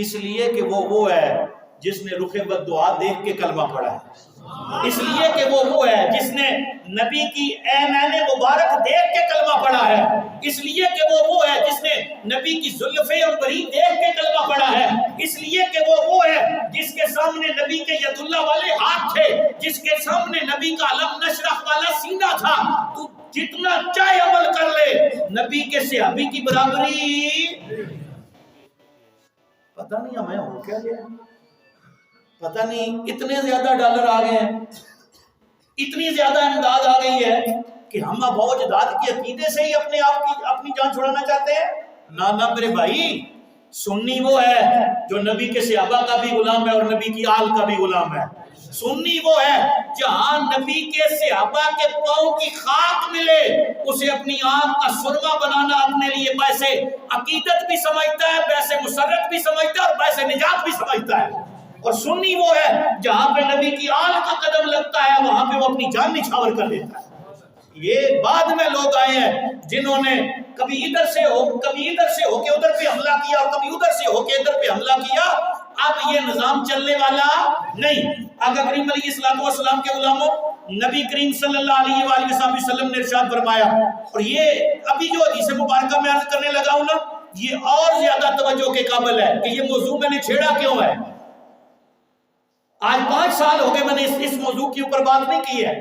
اس لیے کہ وہ ہے جس نے رخ بددعا دیکھ کے کلمہ پڑھا ہے، اس لیے کہ وہ ہے جس نے نبی کی عینین مبارک دیکھ کے کلمہ پڑھا ہے، اس لیے کہ وہ ہے جس نے نبی کی زلف عنبری دیکھ کے کلمہ پڑھا ہے، اس لیے کہ وہ ہے جس کے سامنے نبی کے ید اللہ والے ہاتھ تھے، جس کے سامنے نبی کا علم نشرح والا سینہ تھا۔ تو جتنا چاہے عمل کر لے، نبی کے صحابی کی برابری پتہ نہیں ہمیں ہو کیا گیا، پتہ نہیں اتنے زیادہ ڈالر آ گئے ہیں، اتنی زیادہ امداد آ گئی ہے کہ ہم اب اجداد کے عقیدے سے ہی اپنے آپ کی اپنی جان چھڑانا چاہتے ہیں۔ نہ میرے بھائی، سنی وہ ہے جو نبی کے صحابہ کا بھی غلام ہے اور نبی کی آل کا بھی غلام ہے۔ سنی وہ ہے جہاں نبی کے صحابہ کے پاؤں کی خاک ملے اسے اپنی آنکھ کا سرما بنانا اپنے لیے باعث عقیدت بھی سمجھتا ہے، باعث مسرت بھی سمجھتا ہے اور باعث نجات بھی سمجھتا ہے۔ اور سنی وہ ہے جہاں پہ نبی کی آل کا قدم لگتا ہے وہاں پہ وہ اپنی جان نچھاور کر دیتا ہے۔ یہ بعد میں لوگ آئے ہیں جنہوں نے کبھی ادھر سے ہو کے ادھر پہ حملہ کیا اور کبھی ادھر سے ہو کے ادھر پہ حملہ کیا۔ اب یہ نظام چلنے والا نہیں۔ آقا کریم علیہ السلام کے غلاموں، نبی کریم صلی اللہ علیہ وآلہ وسلم نے ارشاد فرمایا، اور یہ ابھی جو حدیث مبارکہ میں عرض کرنے لگا ہوں نا، یہ اور زیادہ توجہ کے قابل ہے کہ یہ موضوع میں نے چھیڑا کیوں ہے۔ آج 5 سال ہو گئے میں نے اس موضوع کے اوپر بات نہیں کی ہے۔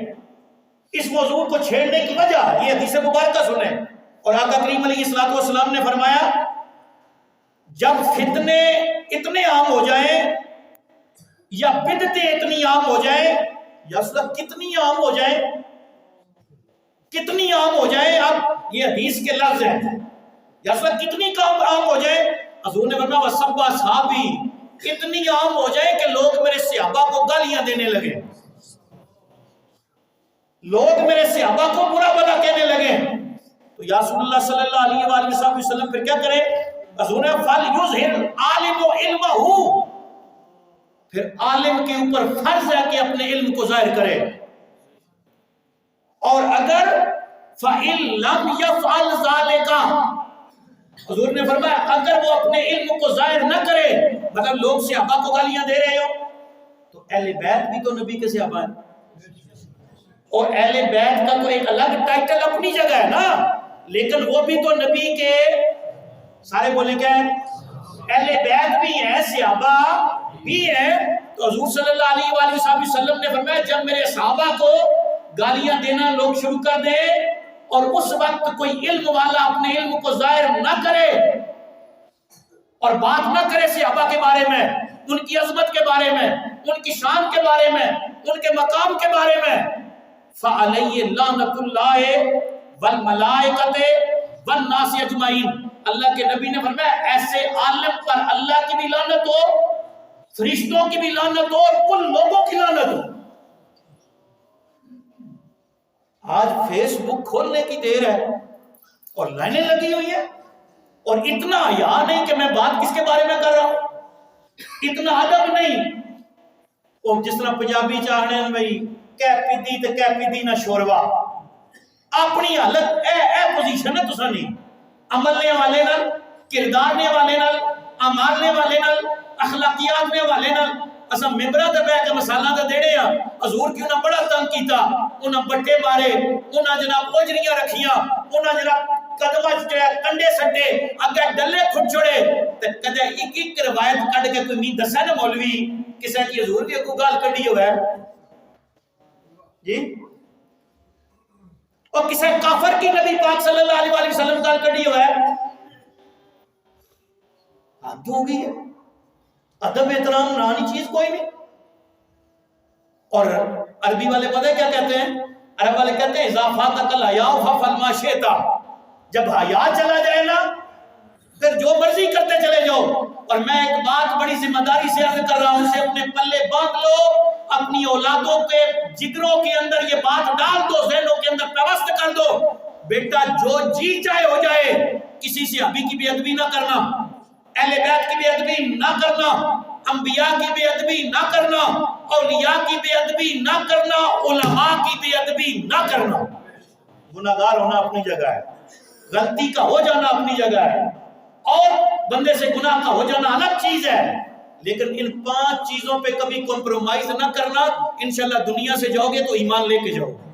اس موضوع کو چھیڑنے کی وجہ یہ حدیث مبارکہ سنیں، اور آقا کریم علیہ السلام نے فرمایا جب فتنے اتنے عام ہو جائیں یا بدعتیں اتنی عام ہو جائیں، یا اصلا کتنی عام ہو جائیں، اب یہ حدیث کے لفظ ہیں، یا اصلا کتنی عام ہو جائیں، حضور نے فرمایا وَسَبَّ أَصْحَابِي، اتنی عام ہو جائے کہ لوگ میرے صحابہ کو گالیاں دینے لگے، لوگ میرے صحابہ کو برا بھلا کہنے لگے، تو یا رسول اللہ صلی اللہ علیہ وآلہ وسلم پھر کیا کرے؟ حضور نے فَلْيُظْهِرْ عَالِمُ عِلْمَهُ، پھر عالم کے اوپر فرض ہے کہ اپنے علم کو ظاہر کرے، اور اگر فَإِن لَمْ يَفْعَلْ ذَلِكَ، حضور نے فرمایا اگر وہ اپنے علم کو ظاہر نہ کرے، مگر لوگ صحابہ کو گالیاں دے رہے ہو، تو اہل بیت بھی تو نبی کے صحابہ ہیں، اور اہل بیت کا تو ایک الگ ٹائٹل اپنی جگہ ہے نا، لیکن وہ بھی تو نبی کے سارے بولیں کیا ہیں، اہل بیت بھی ہیں، صحابہ بھی ہیں۔ تو حضور صلی اللہ علیہ وآلہ وسلم نے فرمایا جب میرے صحابہ کو گالیاں دینا لوگ شروع کر دیں اور اس وقت کوئی علم والا اپنے علم کو ظاہر نہ کرے اور بات نہ کرے صحابہ کے بارے میں، ان کی عظمت کے بارے میں، ان کی شان کے بارے میں، ان کے مقام کے بارے میں، فَعَلَيْهِ لَعْنَةُ اللَّهِ وَالْمَلَائِكَةِ وَالنَّاسِ أَجْمَعِينَ، اللہ کے نبی نے فرمایا ایسے عالم پر اللہ کی بھی لعنت ہو، فرشتوں کی بھی لعنت ہو، اور کل لوگوں کی لعنت ہو۔ آج فیس بک کھولنے کی دیر ہے اور لائنیں لگی ہوئی ہیں، اور اتنا حیا نہیں کہ میں بات کس کے بارے میں کر رہا ہوں، اتنا ادب نہیں، اور جس طرح پنجابی چاہنے بھائی کہہ پیدی تے کہہ پیدی نہ شوروا، اپنی حالت اے پوزیشن ہے تساں نہیں، عملنے والے نال، کردارنے والے نال، امالنے والے نال، اخلاقیات نے والے نال، اساں ممبرہ تے بیٹھ کے مسالاں تے دیڑے ہاں، حضور کیوں نہ بڑا تنگ کیتا، انہاں بٹے مارے، انہاں جناب اجریاں رکھیاں، انہاں جناب قدمہ جو ہے کنڈے سٹے، اگر ڈلے کھٹ چھڑے، تے کدے ایک روایت کڈ کے کوئی نہیں دسے نا مولوی کسے کی حضور بھی کوئی گال کڈی ہوئے جی، اور کسے کافر کی نبی پاک صلی اللہ علیہ وسلم گال کڈی ہوئے، حد ہو گئی ہے، ادب احترام نانی چیز کوئی نہیں۔ اور عربی والے پتہ کیا کہتے ہیں، عرب والے کہتے ہیں اذا فاتک الحیاء فافعل ما شئت، جب حیا چلا جائے نا پھر جو مرضی کرتے چلے جاؤ۔ اور میں ایک بات بڑی ذمہ داری سے عرض کر رہا ہوں، اسے اپنے پلے باندھ لو، اپنی اولادوں کے جگروں کے اندر یہ بات ڈال دو، ذہنوں کے اندر پیوست کر دو، بیٹا جو جی چاہے ہو جائے، کسی صحابی کی بے ادبی نہ کرنا، اہل بیت کی بے ادبی نہ کرنا، انبیاء کی بے ادبی نہ کرنا، اولیاء کی بے ادبی نہ کرنا، علماء کی بے ادبی نہ کرنا۔ گناہگار ہونا اپنی جگہ ہے، غلطی کا ہو جانا اپنی جگہ ہے، اور بندے سے گناہ کا ہو جانا الگ چیز ہے، لیکن ان 5 چیزوں پہ کبھی کمپرومائز نہ کرنا۔ انشاءاللہ دنیا سے جاؤ گے تو ایمان لے کے جاؤ گے،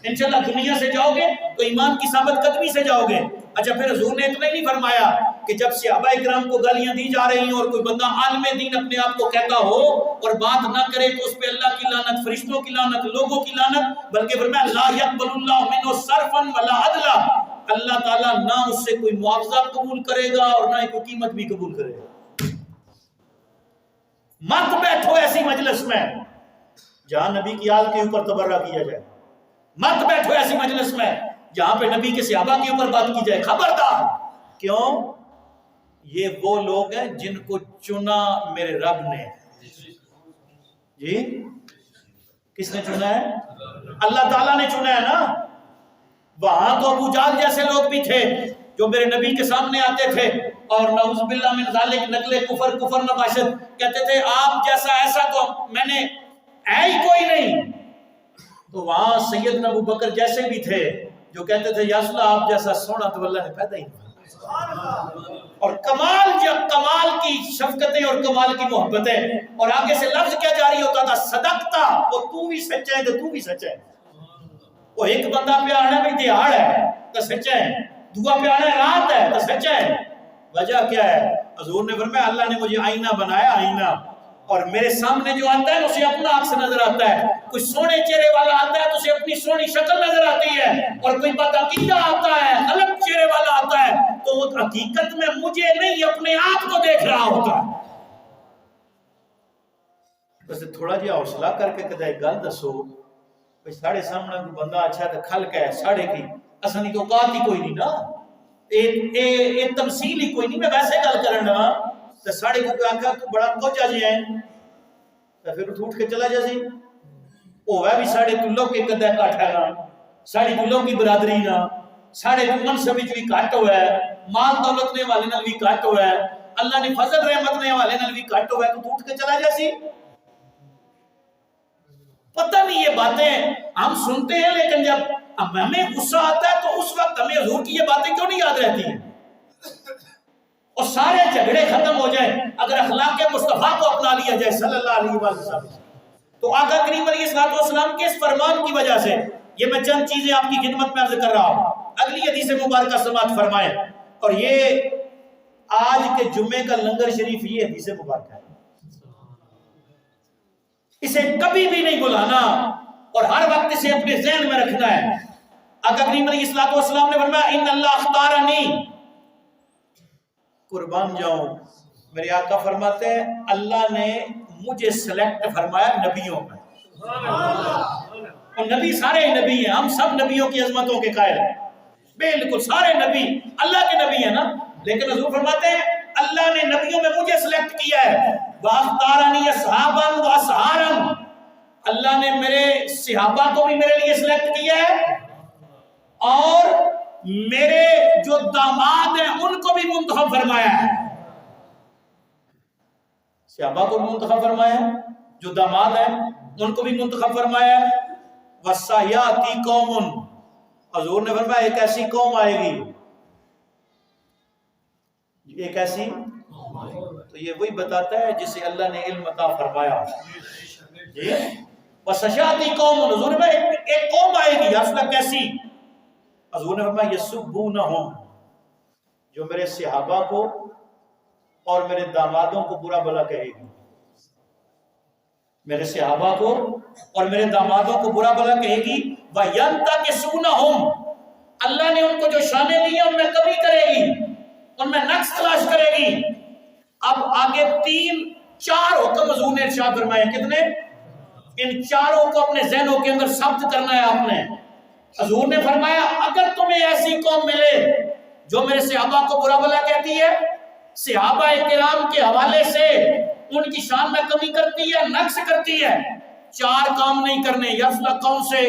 انشاءاللہ دنیا سے جاؤ گے تو ایمان کی ثابت قدمی سے جاؤ گے۔ اچھا پھر حضور نے اتنا ہی نہیں فرمایا کہ جب صحابہ کرام کو گالیاں دی جا رہی ہیں اور کوئی بندہ عالم دین اپنے آپ کو کہتا ہو اور بات نہ کرے تو اس پہ اللہ کی لعنت، فرشتوں کی لعنت، لوگوں کی لعنت، بلکہ فرمایا لا يقبل اللہ منہ صرفا ولا عدلا، اللہ تعالیٰ نہ اس سے کوئی معاوضہ قبول کرے گا اور نہ کوئی قیمت بھی قبول کرے گا۔ مت بیٹھو ایسی مجلس میں جہاں نبی کی آل کے اوپر تبرہ کیا جائے، مت بیٹھو ایسی مجلس میں جہاں پہ نبی کے صحابہ کے اوپر بات کی جائے، خبردار۔ کیوں؟ یہ وہ لوگ ہیں جن کو چنا میرے رب نے۔ جی کس نے چنا ہے؟ اللہ تعالیٰ نے چنا ہے نا۔ وہاں تو ابو جہل جیسے لوگ بھی تھے جو میرے نبی کے سامنے آتے تھے اور نعوذ باللہ من ذالک نقل کفر نباشت کہتے تھے آپ جیسا ایسا تو میں نے ہے ہی کوئی نہیں۔ تو وہاں سیدنا ابو بکر جیسے بھی تھے جو کہتے تھے یا رسول اللہ آپ جیسا سونا تو اللہ نے پیدا ہی نہیں۔ اور کمال کی شفقتیں اور کمال کی محبتیں، اور آگے سے لفظ کیا جاری ہوتا تھا صدقتا، وہ تو بھی سچا ہے تو تو بھی سچا ہے۔ وہ ایک بندہ پہ آنا بھی دیہاڑ ہے تو سچا ہے، دعا پہ آنا رات ہے تو سچا ہے۔ وجہ کیا ہے؟ حضور نے فرمایا اللہ نے مجھے آئینہ بنایا، آئینہ، اور میرے سامنے جو آتا ہے اسے اپنا عکس نظر آتا ہے۔ کوئی سونے چہرے والا آتا ہے تو اسے اپنی سونی شکل نظر آتی ہے، اور کوئی بدعقیدہ آتا ہے، غلط چہرے والا آتا ہے تو وہ حقیقت میں مجھے نہیں اپنے آپ کو دیکھ رہا ہوتا ہے۔ بس تھوڑا جہا حوصلہ کر کے کدے گل دسو بھئی ساڑھے سامنے کوئی بندہ اچھا ہے تو کھل کے ساڑھے کی اسانی تو اوقات ہی کوئی نہیں نا، ایک تمثیل ہی کوئی نہیں۔ میں ویسے گل کرنا تو ساڑھے کو کوئی آنکھا تو بڑا کوچا جی ہے تو پھر اٹھ کے چلا جا سی وہ بھی ساڑھے کلوں کے قدر کاٹھ ہے نا، ساڑھے کلوں کی برادری نا، ساڑھے منصب بھی کٹ ہوا ہے، مال دولت نے والے نال بھی کٹ ہوا ہے، اللہ نے فضل رحمت نے والے نال بھی کٹ ہوا ہے، تو اٹھ کے چلا جا سی۔ پتہ نہیں یہ باتیں ہم سنتے ہیں لیکن جب ہمیں غصہ آتا ہے تو اس وقت ہمیں حضور کی یہ باتیں کیوں نہیں یاد رہتی ہیں؟ اور سارے جھگڑے ختم ہو جائیں اگر اخلاق مصطفیٰ کو اپنا لیا جائے صلی اللہ علیہ وسلم۔ تو آقا کریم علیہ السلام کے اس فرمان کی وجہ سے یہ میں چند چیزیں آپ کی خدمت میں عرض کر رہا ہوں۔ اگلی حدیث مبارکہ سماعت فرمائیں، اور یہ آج کے جمعے کا لنگر شریف یہ حدیث مبارکہ ہے، اسے کبھی بھی نہیں بھلانا اور ہر وقت اسے اپنے ذہن میں رکھنا ہے۔ آقا کریم علیہ السلام نے فرمایا ان اللہ اختارنی، قربان جاؤں میرے آقا فرماتے ہیں اللہ نے مجھے سلیکٹ فرمایا نبیوں میں، اور نبی سارے نبی ہیں، ہم سب نبیوں کی عظمتوں کے قائل ہیں، بالکل سارے نبی اللہ کے نبی ہیں نا، لیکن حضور فرماتے ہیں اللہ نے نبیوں میں مجھے سلیکٹ کیا ہے، وَأَخْتَارَنِي أَصْحَابًا وَأَصْحَارًا، اللہ نے میرے صحابہ کو بھی میرے لیے سلیکٹ کیا ہے اور میرے جو داماد ہیں ان کو بھی منتخب فرمایا ہے۔ صحابہ کو بھی منتخب فرمایا ہے، جو داماد ہیں ان کو بھی منتخب فرمایا ہے۔ وَسَيَأْتِي قَوْمٌ، حضور نے فرمایا ایک ایسی قوم آئے گی، ایک ایسی، تو یہ وہی بتاتا ہے جسے اللہ نے علم عطا فرمایا۔ جی وَسَيَأْتِي قَوْمٌ، حضور نے فرمایا ایک قوم آئے گی، یا رسول اللہ کیسی؟ حضور نے فرمایا یسبونہم، جو میرے صحابہ کو اور میرے دامادوں کو برا بھلا کہے گی، میرے صحابہ کو اور میرے دامادوں کو برا بھلا کہے گی۔ وَيَنْتَقِصُونَهُمْ، اللہ نے ان کو جو شانیں دی ہیں ان میں کمی کرے گی، ان میں نقص تلاش کرے گی۔ اب آگے 4 حکم حضور نے ارشاد فرمائے، کتنے؟ ان چاروں کو اپنے ذہنوں کے اندر ثبت کرنا ہے آپ نے۔ حضور نے فرمایا اگر تمہیں ایسی قوم ملے جو میرے صحابہ کو برا بھلا کہتی ہے، صحابہ کرام کے حوالے سے ان کی شان میں کمی کرتی ہے، نقص کرتی ہے، 4 کام نہیں کرنے۔ یا رسول اللہ کون سے؟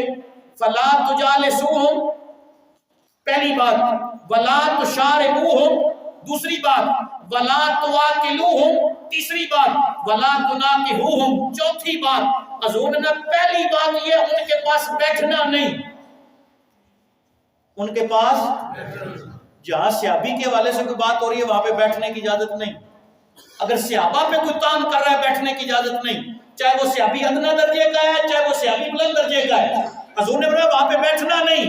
فلا تجالسوہم، پہلی بات، ولا تشاربوہم، دوسری بات ولا تواکلوہم، تیسری بات ولا تناکحوہم، چوتھی بات حضور نے پہلی بات یہ ان کے پاس بیٹھنا نہیں، ان کے پاس جہاں صحابی کے حوالے سے کوئی بات ہو رہی ہے وہاں پہ بیٹھنے کی اجازت نہیں. اگر صحابہ پہ کوئی تان کر رہا ہے بیٹھنے کی اجازت نہیں، چاہے وہ صحابی ادنا درجے کا ہے چاہے وہ صحابی بلند درجے کا ہے. حضور نے بولا وہاں پہ بیٹھنا نہیں.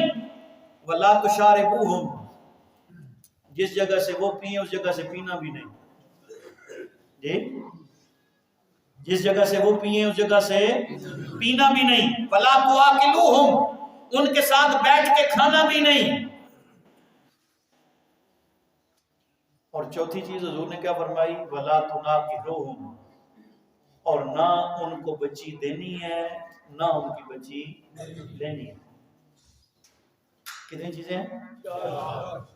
وَلَا تُشَارِبُوهُمْ، جس جگہ سے وہ پئیں اس جگہ سے پینا بھی نہیں. جی جس جگہ سے وہ پئیں اس جگہ سے پینا بھی نہیں. وَلَا تُآكِلُوهُمْ، ان کے ساتھ بیٹھ کے کھانا بھی نہیں. اور چوتھی چیز حضور نے کیا فرمائی؟ وَلَا تُنَاكِحُوهُمْ، اور نہ ان کو بچی دینی ہے نہ ان کی بچی لینی ہے. کتنی چیزیں ہیں؟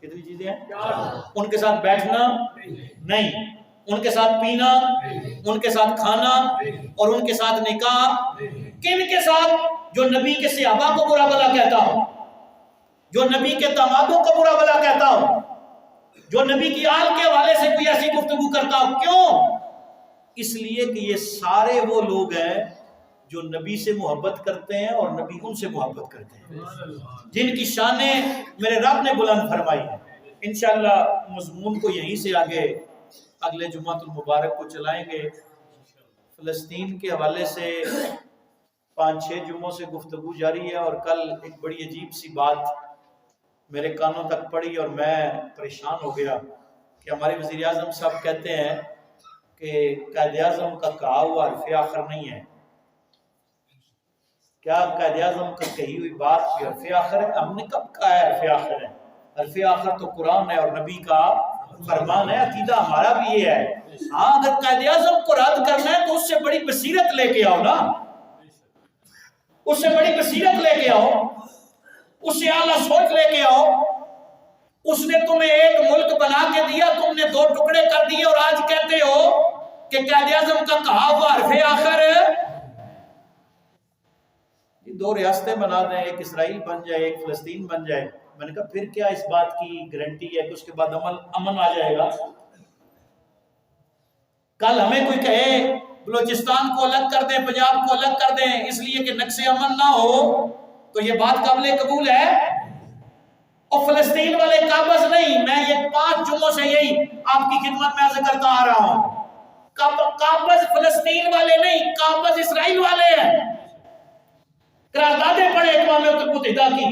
کتنی چیزیں ہیں؟ ان کے ساتھ بیٹھنا نہیں، ان کے ساتھ پینا، ان کے ساتھ کھانا اور ان کے ساتھ نکاح. کن کے ساتھ؟ جو نبی کے صحابہ کو برا بھلا کہتا ہو، جو نبی کے دامادوں کو برا بھلا کہتا ہو، جو نبی کی آل کے حوالے سے کوئی ایسی گفتگو کرتا ہو. کیوں؟ اس لیے کہ یہ سارے وہ لوگ ہیں جو نبی سے محبت کرتے ہیں اور نبی ان سے محبت کرتے ہیں، جن کی شانیں میرے رب نے بلند فرمائی ہیں. انشاءاللہ مضمون کو یہیں سے آگے اگلے جمعۃ المبارک کو چلائیں گے. فلسطین کے حوالے سے 5-6 جمعوں سے گفتگو جاری ہے، اور کل ایک بڑی عجیب سی بات میرے کانوں تک پڑی اور میں پریشان ہو گیا کہ ہمارے وزیر اعظم صاحب کہتے ہیں کہ قائد اعظم کا کہا ہوا حرف آخر نہیں ہے. کیا قائد اعظم کا کہی ہوئی بات کی حرف آخر ہے؟ ہم نے کب کہا ہے حرف آخر ہے؟ حرف آخر تو قرآن ہے اور نبی کا فرمان ہے. عقیدہ ہمارا بھی یہ ہے. ہاں اگر قائد اعظم کو رد کرنا ہے تو اس سے بڑی بصیرت لے کے آؤ نا، اس سے بڑی بصیرت لے کے آؤ، اس سے اعلیٰ سوچ لے کے آؤ. اس نے تمہیں ایک ملک بنا کے دیا، تم نے 2 ٹکڑے کر دیے اور آج کہتے ہو کہ قائد اعظم کا کہا ہوا حرف آخر ہے. 2 ریاستیں بنا دیں، ایک اسرائیل بن جائے ایک فلسطین بن جائے. میں نے کہا پھر کیا اس بات کی گارنٹی ہے کہ اس کے بعد امن آ جائے گا؟ کل ہمیں کوئی کہے بلوچستان کو الگ کر دیں، پنجاب کو الگ کر دیں اس لیے کہ نقش امن نہ ہو، تو یہ بات قابل قبول ہے؟ اور فلسطین والے قابض نہیں، میں یہ 5 جمعوں سے یہی آپ کی خدمت میں عرض کرتا آ رہا ہوں، قابض فلسطین والے نہیں، قابض اسرائیل والے ہیں. قراردادیں پڑے اقوام متحدہ کی،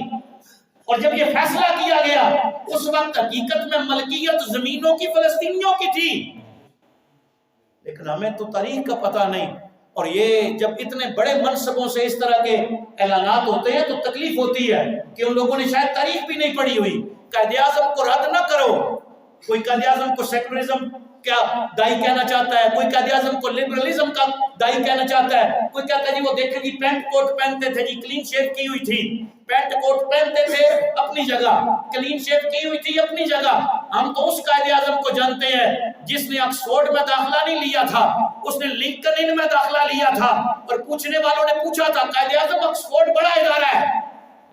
اور جب یہ فیصلہ کیا گیا اس وقت حقیقت میں ملکیت زمینوں کی فلسطینیوں کی تھی، لیکن ہمیں تو تاریخ کا پتہ نہیں. اور یہ جب اتنے بڑے منصبوں سے اس طرح کے اعلانات ہوتے ہیں تو تکلیف ہوتی ہے کہ ان لوگوں نے شاید تاریخ بھی نہیں پڑھی ہوئی. قائد اعظم کو رد نہ کرو. کوئی قائد اعظم کو سیکولرزم کیا دائی کہنا چاہتا ہے، کوئی قائد اعظم کو لبرلزم کا دائی کہنا چاہتا ہے، کوئی کہتا ہے جی وہ دیکھیں جی پینٹ کوٹ پہنتے تھے جی کلین شیو کی ہوئی تھی، پینٹ کوٹ پہنتے تھے اپنی جگہ، کلین شیو کی ہوئی تھی اپنی جگہ. ہم تو اس قائد اعظم کو جانتے ہیں جس نے آکسفورڈ میں داخلہ نہیں لیا تھا، اس نے لنکن ان میں داخلہ لیا تھا، اور پوچھنے والوں نے پوچھا تھا قائد اعظم آکسفورڈ بڑا ادارہ ہے،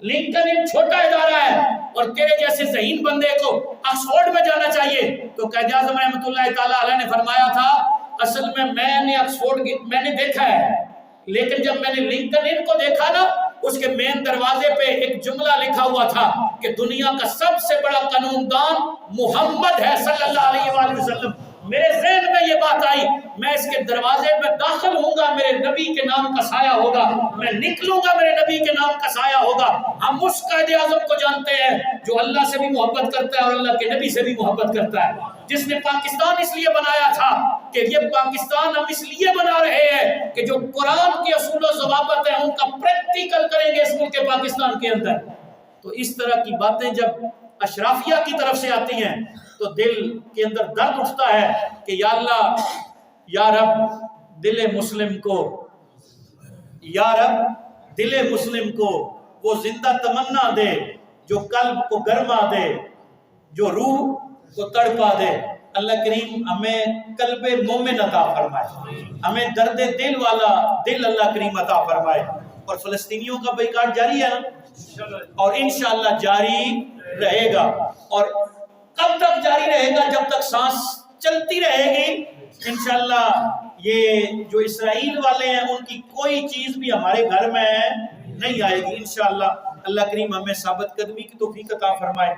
لنکن ان چھوٹا ادارہ ہے، اور تیرے جیسے ذہین بندے کو آکسفورڈ میں جانا چاہیے. تو قائد اعظم رحمۃ اللہ تعالیٰ علیہ نے فرمایا تھا اصل میں نے آکسفورڈ میں نے دیکھا ہے، لیکن جب میں نے لنکن ان کو دیکھا نا اس کے مین دروازے پہ ایک جملہ لکھا ہوا تھا کہ دنیا کا سب سے بڑا قانون دان محمد ہے صلی اللہ علیہ وآلہ وسلم. میرے ذہن میں یہ بات آئی، میں اس کے دروازے میں داخل ہوں گا میرے نبی کے نام کا سایہ ہوگا، میں نکلوں گا میرے نبی کے نام کا سایہ ہوگا. ہم اس قائد اعظم کو جانتے ہیں جو اللہ سے بھی محبت کرتا ہے اور اللہ کے نبی سے بھی محبت کرتا ہے، جس نے پاکستان اس لیے بنایا تھا کہ یہ پاکستان ہم اس لیے بنا رہے ہیں کہ جو قرآن کے اصول و ضوابط ہیں ان کا پریکٹیکل کریں گے اس ملک پاکستان کے اندر. تو اس طرح کی باتیں جب اشرافیہ کی طرف سے آتی ہیں تو دل کے اندر درد اٹھتا ہے کہ یا اللہ، یا رب دل مسلم کو، یا رب دل مسلم کو وہ زندہ تمنا دے جو قلب کو گرما دے، جو روح کو تڑپا دے. اللہ کریم ہمیں قلب مومن عطا فرمائے، ہمیں درد دل والا دل اللہ کریم عطا فرمائے. اور فلسطینیوں کا بائیکاٹ جاری ہے اور انشاءاللہ جاری رہے گا، اور کب تک جاری رہے گا؟ جب تک سانس چلتی رہے گی. انشاءاللہ یہ جو اسرائیل والے ہیں ان کی کوئی چیز بھی ہمارے گھر میں نہیں آئے گی انشاءاللہ. اللہ کریم ہمیں ثابت قدمی کی توفیق عطا فرمائے.